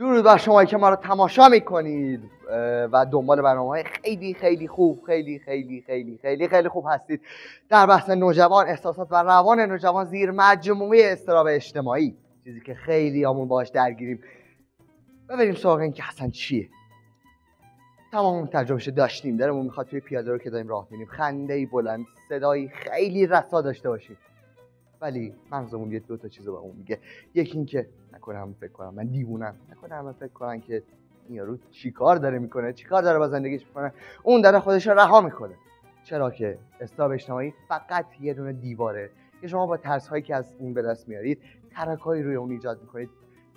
درود بر شما که ما رو تماشا میکنید و دنبال برنامه‌های خیلی خیلی خوب خیلی خوب هستید در بحث نوجوان، احساسات و روان نوجوان زیر مجموعه اضطراب اجتماعی، چیزی که خیلی همون باهاش درگیریم. ببینیم سراغ این که اصلا چیه. تمام تجربهش داشتیم، دلمون میخواد توی پیاده رو که داریم راه میریم خنده‌ای بلند، صدایی خیلی رسا داشته باشیم، ولی مغزمون یه دو تا چیزو به اون میگه. یکی این که نکنه همه فکر کنم من دیوونم، نکنه همه فکر کنن که این یارو چیکار داره میکنه، چیکار داره با زندگیش میکنه. اون داره خودش رو رها میکنه. چرا که اضطراب اجتماعی فقط یه دونه دیواره که شما با ترس هایی که از اون به دست میارید ترکایی روی اون ایجاد میکنید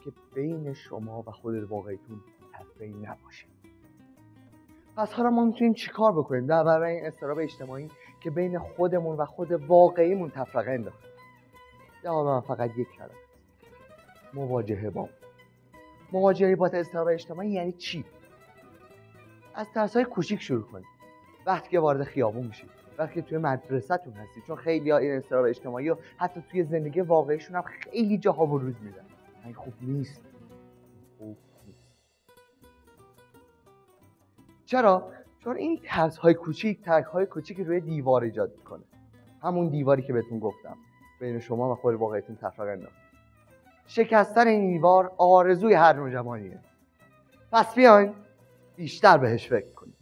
که بین شما و خود واقعیتون تفریقی نباشه. پس حالا ما میتونیم چیکار بکنیم در برابر این اضطراب اجتماعی که بین خودمون و خود واقعیمون تفرقه انداخته؟ جواب من فقط یک کلمه: مواجهه با. مواجهه با اضطراب اجتماعی یعنی چی؟ از ترس‌های کوچیک شروع کنید. وقتی که وارد خیابون میشید، وقتی که توی مدرسه‌تون هستید، چون خیلی‌ها این اضطراب اجتماعی رو حتی توی زندگی واقعیشون هم خیلی جاها بروز میدن. این خوب نیست. چرا؟ چون این ترس‌های کوچیک، ترک‌های کوچیک روی دیوار ایجاد میکنه. همون دیواری که بهتون گفتم بین شما و خود واقعیتون تفرقه انداخته. شکستن این دیوار آرزوی هر نوجوانیه. پس بیاین بیشتر بهش فکر کنیم.